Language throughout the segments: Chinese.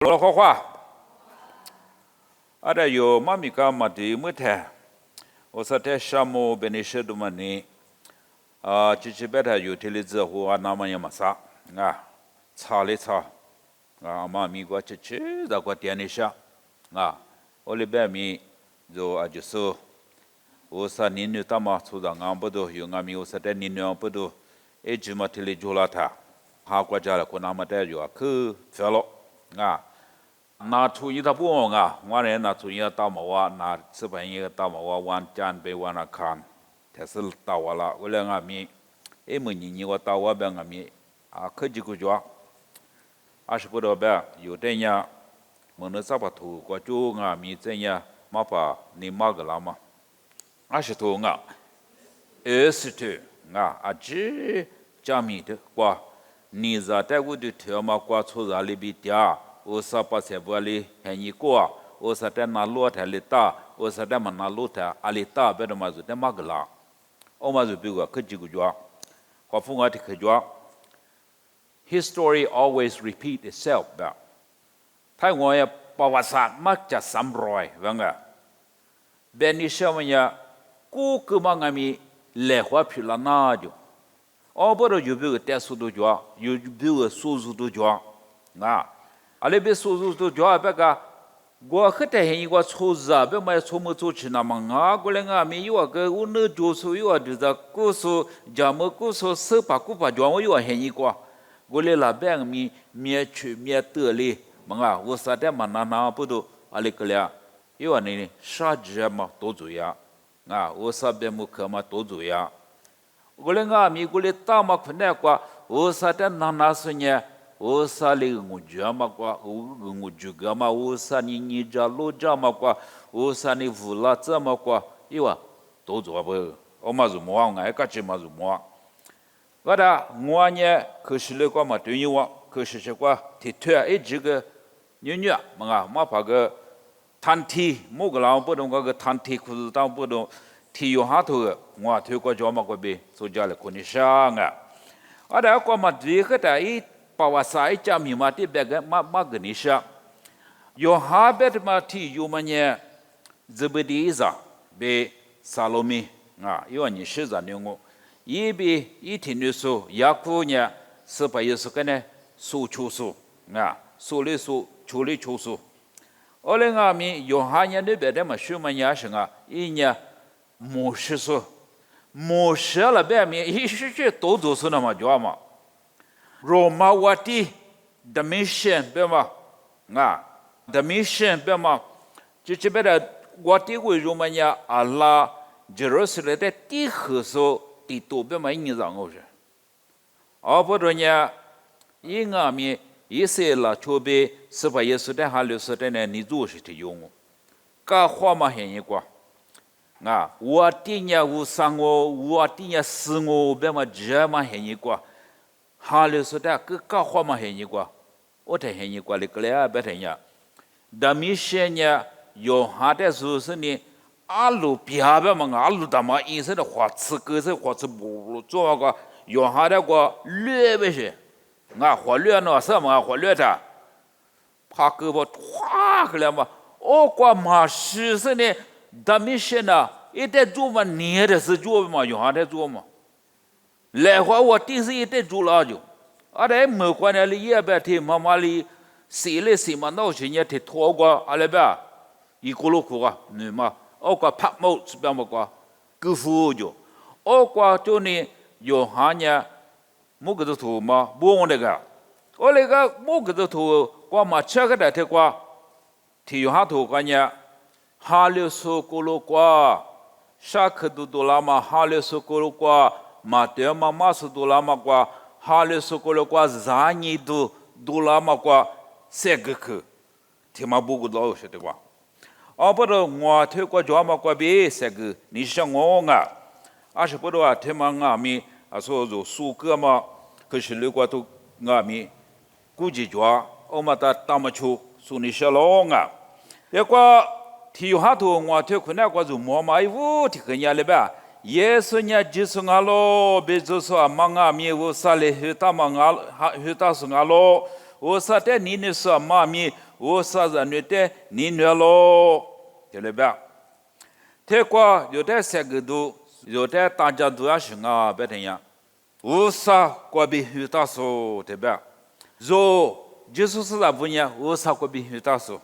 罗花花，阿达有妈咪个嘛的木头，我说在沙漠边的石头嘛呢，这边的有天的之后啊，那么也没啥啊，查了查，妈咪个那个店里下，我里边咪就就是我说你女大嘛，出让俺不多，有俺咪我说在你女不多，一直嘛天里做了他，哈国家了，可那么的有去飞了那出一大部我人那出一大毛啊，那这边一个大毛啊，玩家被玩了看，但是大我了，我两个咪，你我大我边个咪，科技国家，20不到边有这样，我那啥把图过就咪这样，嘛把你嘛个了嘛，20头20头这加米的过，你在在我的条嘛过出来里边的。我说把这玻璃很一个，我说在那路台里打，我说在那路台阿里打，别的嘛就在马格拉，我嘛就比个科技个叫，我父我的科叫 ，history always repeat itself 吧，他我也ประวัติศาสตร์มักจะซ้ำรอยว่าไงเบนนิเชมันยากูคือมังมีเล่หัวผิวละน่าอยู่บ่ได้อยู่บิวแต่สุดจัวอยู่บิวสู้สุดจัว阿里边说都叫别个，我很担心我错字别买错么错去那么过来没有个我那就是有就是故事讲么故事手把古把讲我有很一个，我来那边面去面得哩，我说的嘛那不都阿里个了，有呢啥子嘛多注意我说边么课嘛多注意我来过来打嘛困难过，我说的那是呢。我说那个我家嘛过，我住个嘛，我说你家老家嘛过，我说你乌拉子嘛过，都做不，我嘛做么我个只嘛做么，我呢，可是那个嘛对我，可是这个提推这个女嘛把个摊体，某个人不懂个摊体，可是当不懂体有下头个，我推过家嘛个呗，做家了可你想我个嘛这个ประวัติศาสตร์จะมีมาที่แบบมากกว่านี้ใช่ยอฮาเบตมาที่ยูมันเนี่ยจะเป็นดีจ้ะเบซาโลมียวนนี่ชื่อจานยงยี่บีที่นี่สูยาคูเนี่ยสบายสุขเนี่ยสู้ชูสู้สู้เลยสู้ชูเลยชูสู้โอเลมียอฮาเนี่ยเนี่ยแบบมาชื่อมันเนี่ยใช่เนี่ยโมเสสโมเสละแบบมีชื่อตัวดูสุนัมาจ้ามาRoma wati the mission 对吗the mission 对吗这边的wati为罗马呀阿拉 Jerusalem 的第合说第多对吗你让我说不然呀因面以色列就被是把耶稣的哈律师的呢你做是的用噶话嘛很一个我定呀无伤我定呀死我对吗这嘛很一个哈律师的个搞话嘛很一个，我才很一个哩个嘞别听呀。但米线呀，有哈的就是呢，阿鲁别别嘛，阿鲁他妈意思的花吃个是花吃不做个，有哈的个略不是，花略那什么花略的，怕个不哗个了嘛，个嘛是呢，但米线呐，一旦做嘛，你的是做嘛，有哈的做嘛。来话我第是一代做了就，来没关系哩也别提妈妈哩，谁嘞谁嘛闹起也提拖过，来别，一个路苦你嘛，个拍毛是别么个，辜负就，个就呢有哈呢，某个都图嘛，不我那个，我那个某个都图，个嘛吃个的提个，提有哈图个呢，哈六十个路个，啥克都拉嘛，哈六十个路个。Mateo mama su dolama kwa hale sokolo kwa zanyi dolama kwa segke tema bugu lo shete kwa aparo ngwa the kwa jama kwa be seg ni shangonga ashpodo tema ngami aso zo su ke ma ke shile kwa to ngami kuji jwa o mata tamachu su ni shalonga ye kwa thi ha to ngwa the khuna kwa zo mo mai vu thi kanya le ba 예수냐 지승하로 베조서 망가 미고 살레 흐타망알 흐타승하로 我啥的你呢说妈咪，我啥人呢的你呢咯，对了吧？这个有的三个都，有的大家都要行啊，别这样。我啥过比遇到说对吧？若就是那不呢，我啥过比遇到说。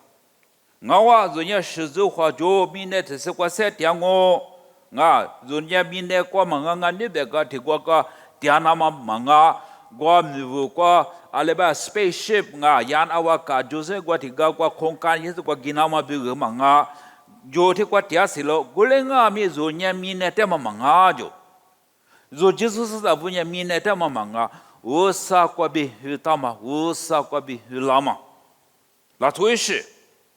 我人家十字花就明年只是过三天我，人家明年过忙啊，你别个提过个天那么忙啊，我没有过阿拉巴 spaceship yan awak就是过提个过空间也是过给那么别个忙啊，就提过天是了，过来咪人家明年这么忙啊就，若就是那不呢明年这么忙啊，我啥过比遇到嘛，我啥过比遇到嘛，那推是。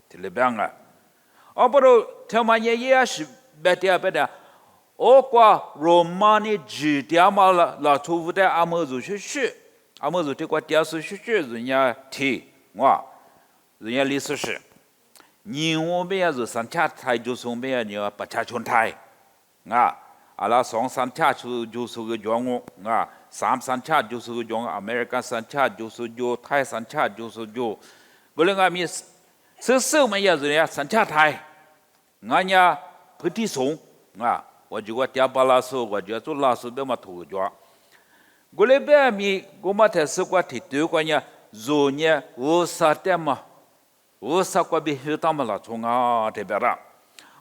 听了白啊？不如他们也是白的，我qua Romani 几点嘛了，出乎的阿么子去，阿么子这个电视去，人家提人家历史是，你我们也是三天台就是我们也要不查全台，阿拉上三天就是个讲我三天就是个讲 American 三天就是讲台三天就是讲，不然我们。是我们也是呀，三天台，俺家不提送我就我点把老师，我就做老师别么头脚。过来别咪，我们才是我提对过呢，昨年我啥点嘛，我啥过比学他们了从这边啦。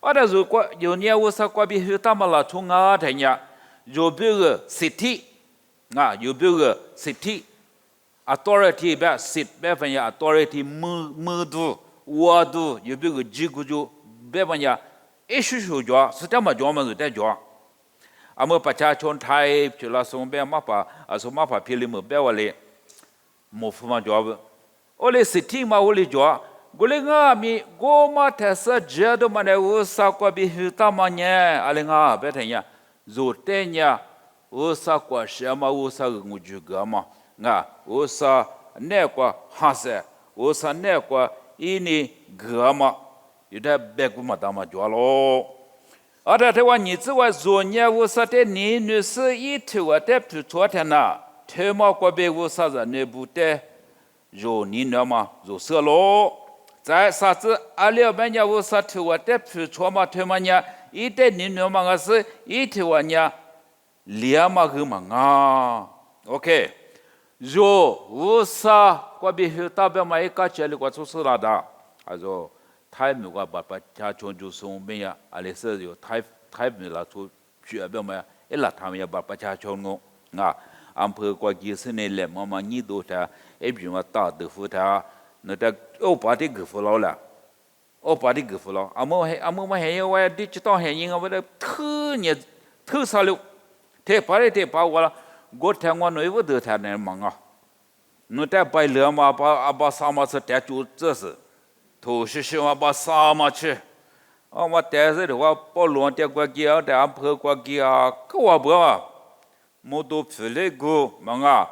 但如果有年我啥过比学他们了从这呢，有别个 city 有别个 city authority 别 sit 别分呀 authority 么度。我都有别个几个就别问呀，一学教是这么教嘛，是这教。们把家乡台去了送别马把送马把皮里么别我嘞，没付嘛教不？我嘞是听嘛我嘞教，我嘞我嘛才是觉得嘛嘞我啥个比许大嘛呢？阿嘞别听呀，若对呢，我啥个什么我啥个我就个嘛，我啥那个哈些，我啥那个。ini gama yuda begu madama jualo ada tewa ni zwa zonya wo sate ni nu se itu wa te tu tuatana tema kwa be wo sa za ne bute jo ni na ma zo se lo在啥子阿里班呀wo sa tu wa te tu choma tema nya ite ni no ma ga se itu wa nya lia ma gu ma nga okay jo wo sa过比去代表嘛一个这里过出事了的，说台美国把家全就送没呀，阿里是有台美了出去表嘛，一拉他们也把家全我安排过几十年了，嘛你都他一边嘛打豆腐他，那他把的豆腐了，把的豆腐了，阿么嘛还有我的知道还应该我的特啥了，把我了，我听我内部都他那忙侬在白了嘛，把啥嘛是带住这是，头是嘛把啥嘛去，我带着的话把乱带过去带安排过去可我不没都皮嘞个嘛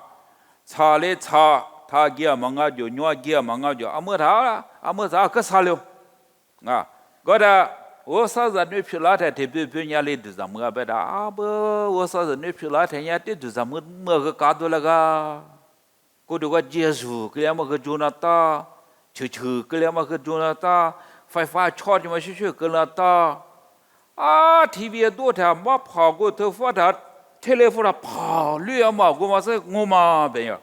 查嘞查，他给嘛就鸟给嘛就阿么他可啥了个的我啥子你皮拉太特别别人来的咱们别的不我啥子你皮拉太人家的咱们个搞多了个。cô được cái Giêsu cái em mà cái Jonathan chữ cái em mà cái Jonathan phải cho mà chữ cái Jonathan TV đôi thà mà phá cái thứ phát thà telephone phá lừa mà cô mà sẽ ngô mà bây giờ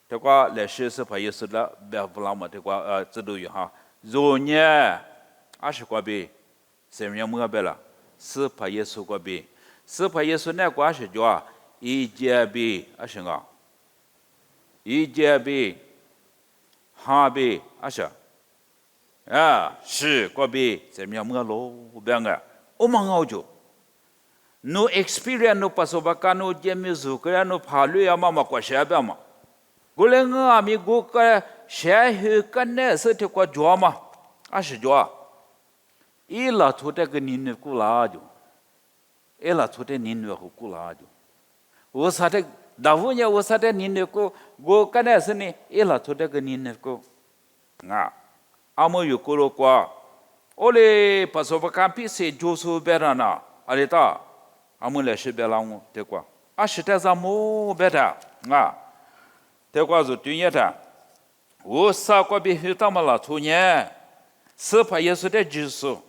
thế qua lịch sử是phải是了别不浪嘛thế qua这都有哈rồi nhé是过比什么样么别了是phải是过比是phải是那过是叫一节比是个이제비 하비 아셔 시 거비 세미야무로 우병아 오망아오죠 no experience no pasobaka no jemizu kaya no phalu ama makwa shabe ama golenga ami go ka shahe kanne se te kwa joma ashi jwa ila thote ke ninne kula jo ela thote ninne ko kula jo wo sate davunya wo sate ninne ko go kanne se ni ela thote ke ninne ko amo yukuro kwa ole pasobaka pi se joso berana aleta amule shi belangu te kwa ashita za mo beta te kwa zo tunyeta 我啥个比黑他妈了出年，是怕耶稣的技术，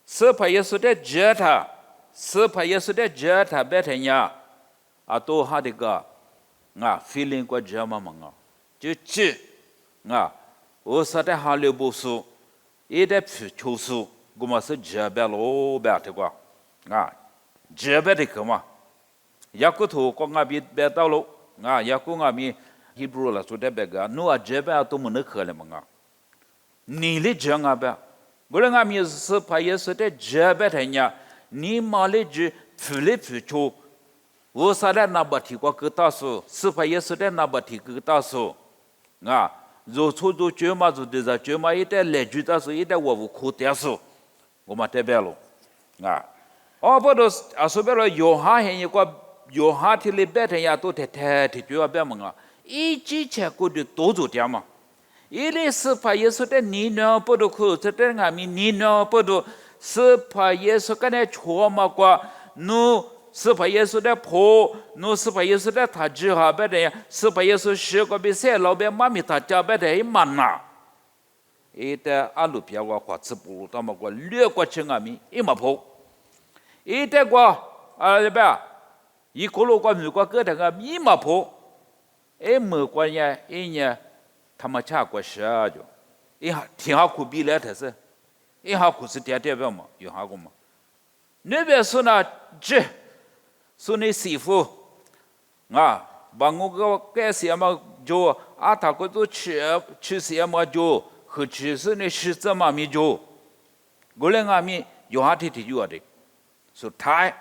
是怕耶稣的吉他，是怕耶稣的吉他白天呀，啊都哈的个，feeling 过吉嘛嘛就吉，我啥的哈流不苏，一代皮抽苏，我们是吉白罗白的个，吉白的个嘛，雅古图光比白道路，雅古比。Hebrew 了，说的别个，努啊这边都没那可了嘛你的这样吧，我们阿弥是怕耶稣的这边的呀，你妈的就处理不出，我啥的那不提过个大数，是怕耶稣的那不提个大数，做错做绝嘛做的啥，绝嘛一点来句大数，一点我无苦点数，我们这边了，不都说白了，有哈很一个有哈提里边的呀，都太就要别嘛一之前过的多做点嘛，一类是怕耶稣的你呢不都可，这点阿弥你呢不都是怕耶稣跟那错嘛过，努是怕耶稣的破，努是怕耶稣的他只哈别的呀，是怕耶稣学个比赛老别妈咪他家别的一满呐，一的阿鲁比亚个话吃不如他们个略过去阿弥一毛破，一的个这边一个路个美国个的个一毛破。没关系，一年他们查过事就，挺好苦比来的是，好苦是点点嘛，有好过嘛？那边说呢，说你媳妇把我个干什么就他个都吃什么就，和吃是你吃怎么咪就，我来阿咪有哈提提有的，说他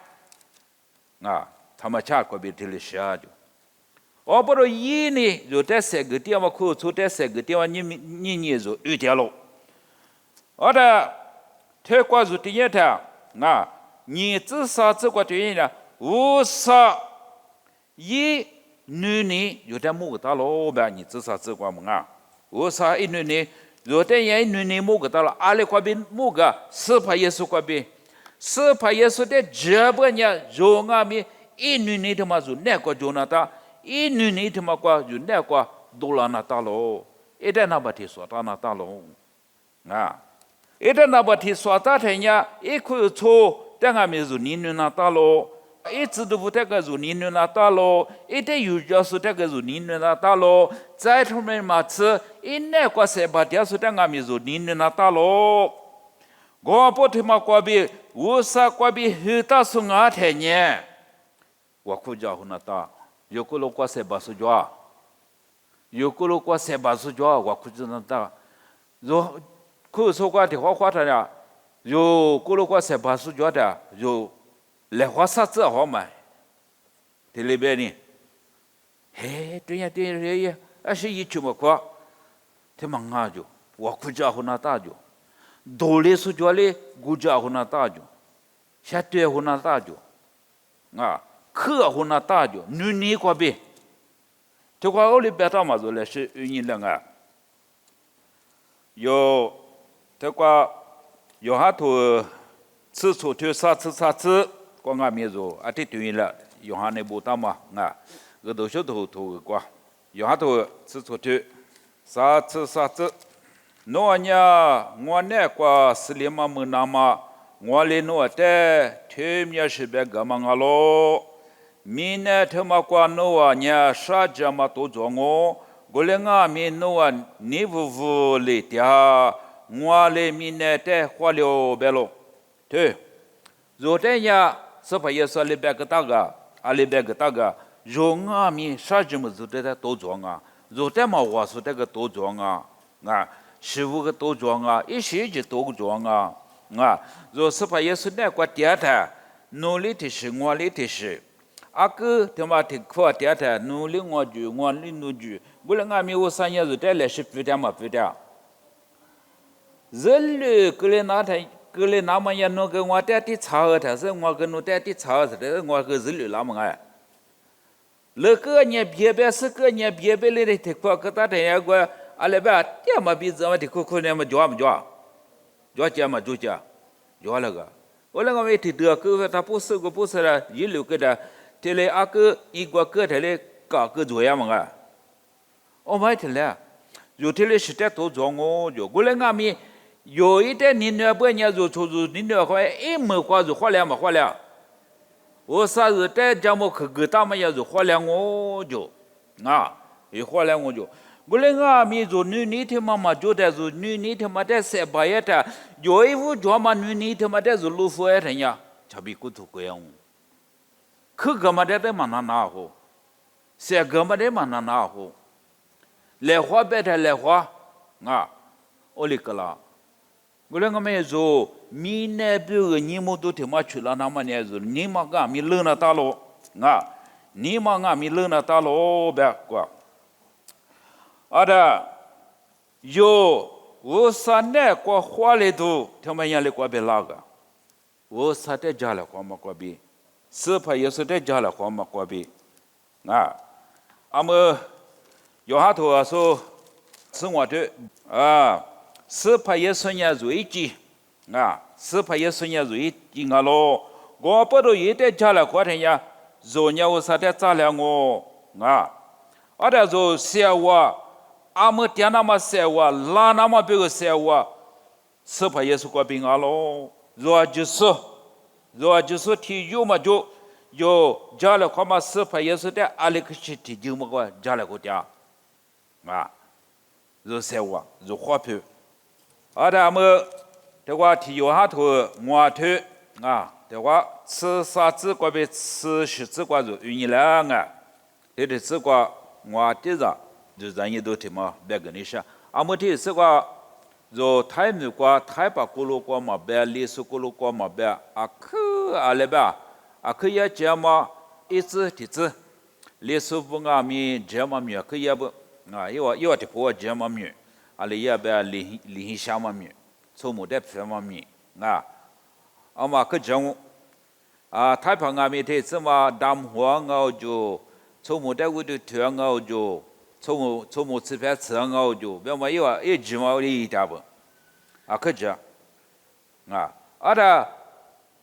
他们查过比提了事就。不如一呢，就在三个地方可出在三个地方你就遇见了。泰国就第一天你至少这个对呢，无啥一女人有点木个大老板，你至少这个嘛无啥一女人，有点一女人木个大了，阿里块边木个是怕耶稣块边，是怕耶稣的这边呢，就阿咪一女人他妈就那个就那他。一女人他妈过就那个多了那大喽，一旦那不提说他那大喽，一旦那不提说他天呀，一块错，但俺们就你那大喽，一直都不这个就你那大喽，一旦有家是这个就你那大喽，再他们嘛吃，一那个谁把dia是但俺们就你那大喽，我不他妈过比，我啥过比很大是俺天呢，我哭叫那大。有个路过塞巴苏抓，有个路过塞巴苏抓，我估计那大，有可说过的话他呀，有个路过塞巴苏抓的，有来花啥子好买，这里边呢，对呀，是一句么话，他忙啊就，我估计那大就，多里苏抓哩，估计那大就，下对那大就，可好那大就，女过比，这个奥利贝塔嘛，做的是1年了有这个有哈头吃出去啥吃，光俺们做这对了，有哈那不大嘛我都晓得头个，有哈头吃出去啥吃，我那个斯里马木那嘛，我来弄的，前面是别个嘛咯。明年他妈过诺呢，啥子嘛都做我来明诺你不来的，我来明年的花了白了，对，昨天呀，是怕也是200个大个，200个大个，用明啥子么子的都做昨天嘛我说这个都做15个都做一些就都做若是怕也是那个点的，努力的是我力的是。个他妈挺苦点的，努力我努力，不然俺们我3年就得来是不点嘛不点。人类过来那么也弄个我带的茶喝的是我跟侬带的茶喝的，我跟人类那么那个年别是个年别来的挺苦，个大的那个阿拉边点嘛比怎么的苦那么叫嘛就那个，我那个没听到，个他不是了，一路个的。这里个一个个这里搞个做样嘛我买的了，有的嘞是在多装哦，就过来俺们有一点你那不年就出你那块一没花就花了嘛花了，我啥子在家么去给他们也就花了我就啊，一花了我就。过来俺们就女的妈妈就在就女的妈在塞巴也的，有一户家嘛女的妈在就路夫也的呀，差别古土贵样。去干嘛的嘛拿好，塞干嘛的嘛拿好，来花别的来花啊，我哩个啦。过来我们就明年比如你们都他妈去了，那么呢就你们俺们冷了大喽啊，你们俺们冷了大喽别个。有我三年过花里头，他们眼里过别那个，我三代家了过么过别，是怕也是在家了过么过别，啊，俺们有下头啊说，是我的啊，是怕也是人瑞吉，啊，是怕也是人瑞吉啊咯，我不都也在家了过天呀，昨年我三代咋了我啊，就小我。阿么爹那么塞我，拉那么别个塞我，是怕也是过病啊喽。若就是体育嘛就有家里看嘛是怕也是的，阿里克去体育嘛个家里个家，啊，若塞我，若花票，阿么这个体育下头我头啊，这个吃啥子个别吃食子个就愿意了啊，这的这个我的着。就咱也都听嘛，别跟你说。阿么提是个，就台美国、台北咕噜国嘛别，历史咕噜国嘛别，阿克阿来别，阿克也这么一直提子，历史不俺们这么米，可也不啊，有的不这么米，阿来也别离下么米，从没得这么米啊，阿嘛可讲啊，台北俺们提是嘛，淡黄熬就，从没得我的甜熬就。从我吃饭吃熬就，别么有一句嘛的一点不，啊可这，啊，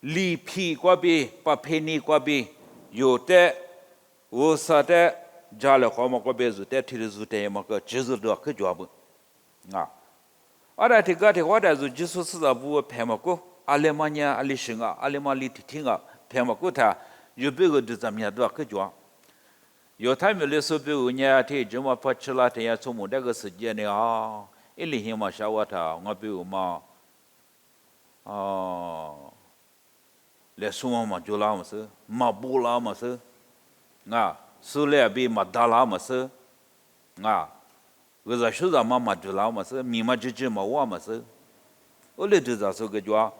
里皮过比把便宜过比，有的我说的家里好嘛过比是的，提的是的嘛个，就是多可这不，啊，这个的话的是就是是在不拍嘛个，阿里嘛呢阿里生啊，阿里嘛里听啊，拍嘛个他，有别个就怎么样多可这。有他们来说，比如呢，他这么发起了，他也从没那个时间呢啊，一里天嘛小我他，我比如嘛，来说嘛就那么事，嘛不那么事，啊，说来比嘛大那么事，啊，我说说什么就那么事，密码就嘛我么事，我来就这说个句啊，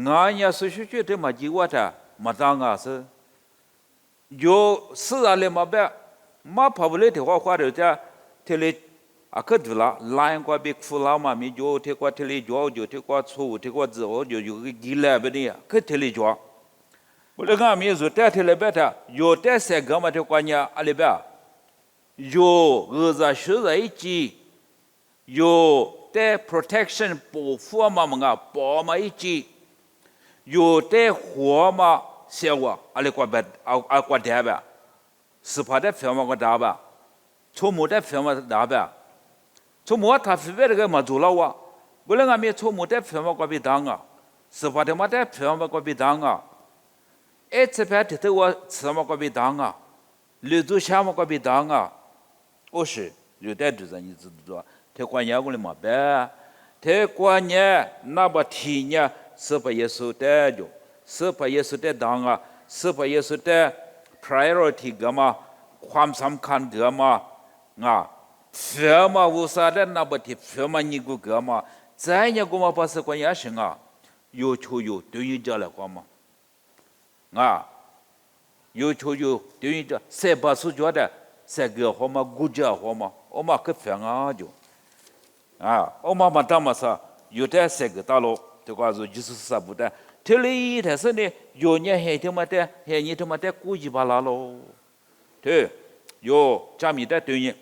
俺也是觉得嘛就我他，嘛当啊是。有是啊，嘞嘛别，嘛跑不来的话，或者在这里啊，可多了，来过别苦了嘛，没就这个这里做，就这个错，这个字我就有个积累不的，可这里做。我这个没做，在这里边的，有在三个嘛，这个呢，阿里边，有20岁一级，有在 protection 保护嘛么个，保嘛一级，有在活嘛。小我，阿里过别，阿过大别，是怕的firma过大别，从没得firma大别，从没他非别这个嘛做了我，不然俺们从没得firma过别当啊，是怕的嘛得firma过别当啊，一次别的头我吃嘛过别当啊，绿豆虾嘛过别当啊，我是有点就是你知道，他过年过来嘛别，他过年那不提年是不也是得就。是怕也是的当啊，是怕也是的 priority 个嘛，ความสำคัญ个嘛，啊，firma 无啥的那不提 firma 你个嘛，再一个嘛不是关也行啊，有求有对于这来个嘛，啊，有求有对于这，谁把是觉得谁个好嘛，估计好嘛，我嘛可 firma 就，啊，我嘛当嘛啥，有的谁个大路，这个是就是啥不的。这里他说呢，有年还他妈的，还你他妈的故意把拉喽，对，有加米的对应，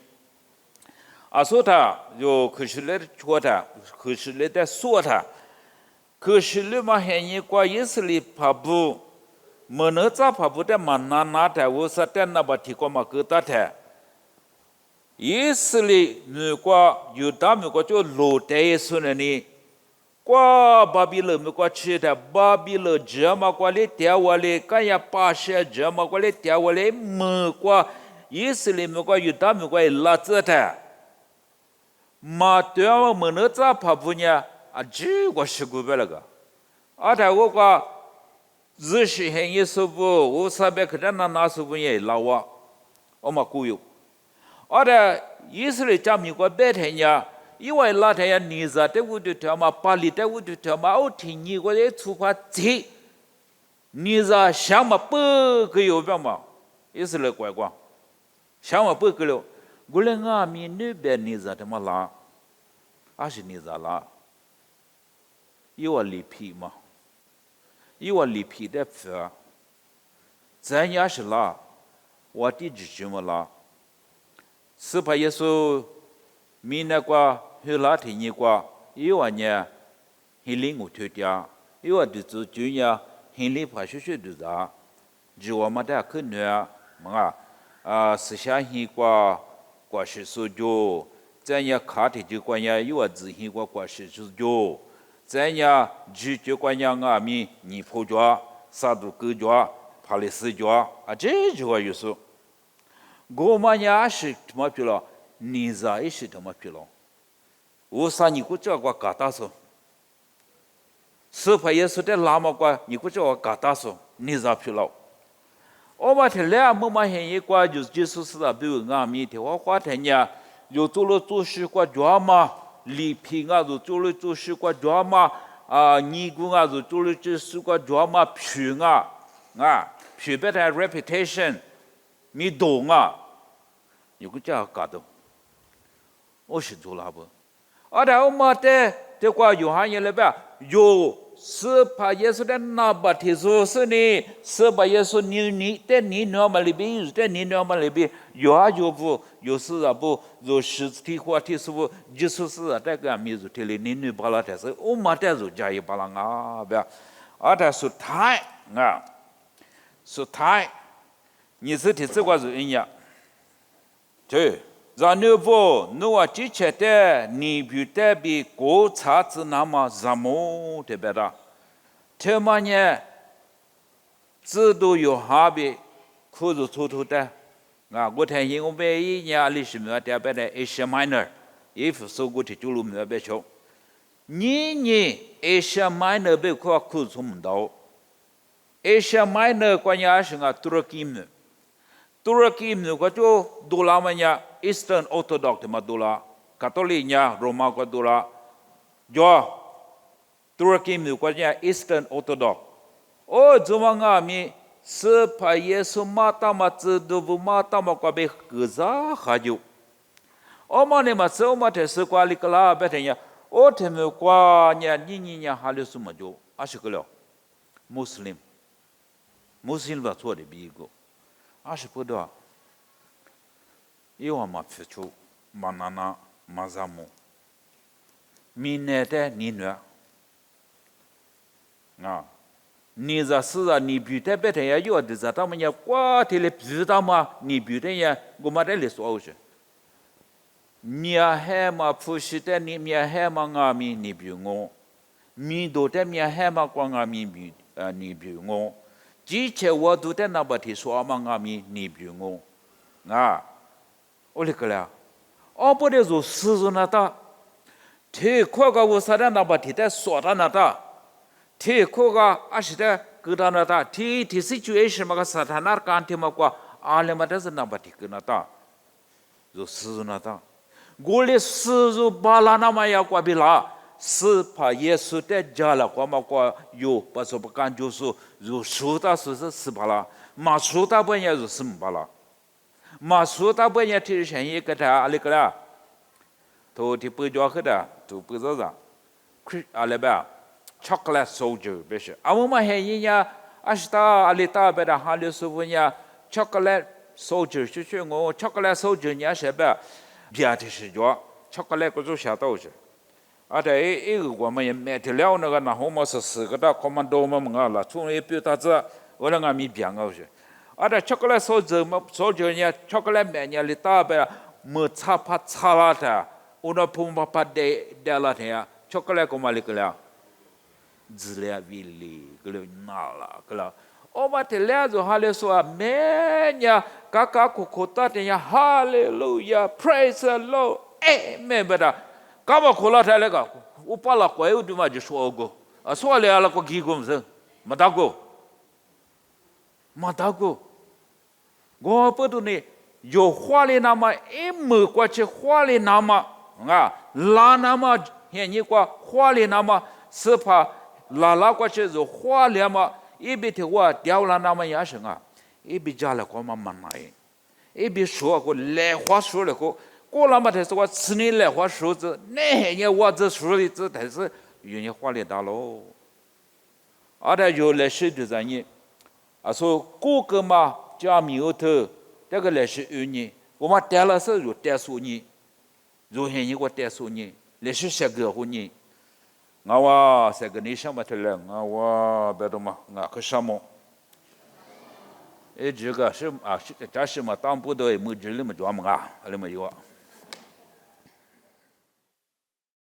啊说他有可是来说他，可是来的说他，可是来嘛还你过一次里跑步，没能咋跑步的嘛拿的，我说的那把提过嘛给他的，以色列如果犹大如果就落在耶稣那里，qua巴比伦如果去的巴比伦这么过来掉下来，干呀巴些这么过来掉下来，没过以色列如果犹大如果拉着的，嘛对我们那咋怕不呢？啊，这个是古白了个，啊，他我讲日时很耶稣不，我上边可能拿手不也老啊，我嘛固有。而且以色列家美国白天呀，因为那天呀，你在的屋里头嘛，巴黎的屋里头嘛，我听你个在出发车，你在想嘛不个有边嘛，以色列乖乖，想嘛不个了，我来俺们那边你在的嘛啦，还是你在啦，因为离皮嘛，因为离皮的皮，咱也是啦，我的只什么啦。是怕耶稣明那个后来听你个，因为呢，心里我推掉，因为就是主呢，心里怕学的啥，就我们的可能嘛思想性个是说就，咱也看的就关呀，因为自信个是说就，咱也就关呀咪你破着，啥都够着，怕的死着啊，这就个意思。我们也是他妈皮了，你在也是他妈皮了。我啥你估这个嘎达说，是怕耶稣的拉嘛个，你估这个嘎达说，你在皮了。我们这两么嘛现一个就是耶稣是的，比如俺们的话话听呀，有做了做事个抓嘛，礼品啊，就做了做事个抓嘛，尼姑啊，就做了做事个抓嘛，皮皮别的 reputation。你懂啊？有个叫搞的，我是做了不？而且我们这个约翰也来边有是把耶稣的那把提出是呢，是把耶稣你在你那么里边，在你那么里边有不有是啊不有实体或体是不就是是啊这个民族体里你把它但是我们这就加一把了啊不要，而且สุดท้ายสุดท้าย你是提这个是人家，对，然后不，你话之前的你比的比国产子那么什么特别的，他们呢，制度有哈别，可是偷偷的，我听见我们一年历史没特别的 Asia Minor， 也不是我提出了没别说，你 Asia Minor 被可从不到 ，Asia Minor 关键是土耳其如果就多拉嘛呀 ，Eastern Orthodox 嘛多拉，Katolik nya Roma 个多拉，就土耳其如果呀 Eastern Orthodox， 怎么咪是怕耶稣马达嘛制度不马达嘛个被格扎哈就，嘛呢嘛是嘛这是瓜里个啦别的呀，他们瓜呀你哈里什么就，是个了，Muslim 的错的比一个。不因为嘛付出嘛那嘛什么，明年的你呢？你这是你比的别的呀，有的在他们家挂起来比他嘛，你比的呀，我们这里说是，你还嘛不是的，你还嘛你比我，你多的还嘛光你比我。之前我读的那把题说嘛，你比我，我哩个了，不得做事做那的，提课个我啥的那把题的说的那的，提课个是的个的那的，提 situation 嘛个啥的那干提嘛个，了嘛的是那把题个那的，做事做那的，我哩事做巴拉那嘛要过比啦。是怕耶稣的家了，我们过有把说不干就是有说他说是死巴了，马说他不也是死巴了，马说他不也提前一个他阿里个啦，头提不叫个的，都不知道，阿里边 chocolate soldier 不是，我们还人家是他阿里他别的哈里说不呀 chocolate soldier 就是我 chocolate soldier 人家是别别的是叫 chocolate 个就晓得是。这我们也买得了那个，然后嘛是4个的，他们都嘛了，从一表达这，我们变个是。这巧克力烧酒嘛，烧酒呢，巧克力买呢里大呗， มือชาพัดชาลาเถอะอุณหภูมิพัดเดลาเถอะช็อกโกแลตก็มาเลยก็แล้วจิเลวิลีก็เลยน่าละก็แล้วโอ้มาเถอะแล้วฮาเลลูยาเมียกากาคุโคตาเถอะฮาเลลูยา praise the Lord เอเมนบ่ได้ก็มาคนละเถอะเลยก็อุปลักษณ์ว่าอยู่ดีมาจะ说个说了了个几公升没打过我不懂呢有花的那么一没过去花的那么拉那么现你过花的那么是怕拉过去就花了嘛一边的话掉了那么也是一边家了过嘛蛮难一边说过来话说了过过了嘛才是我吃你来话说子那你我这说的这才是愿意花的大喽ada yo le shi de zani aso ko ke ma ja mi o te de ge le shi yu ni wo ma de la se yo de su ni yo hen ni wo de su ni le shi se ge hu ni nga wa se ge ni sha ma te le nga wa be do ma nga ke sha mo e ji ge shi shi ta shi ma tang bu de mu ji le ma jwa ma ga le ma yo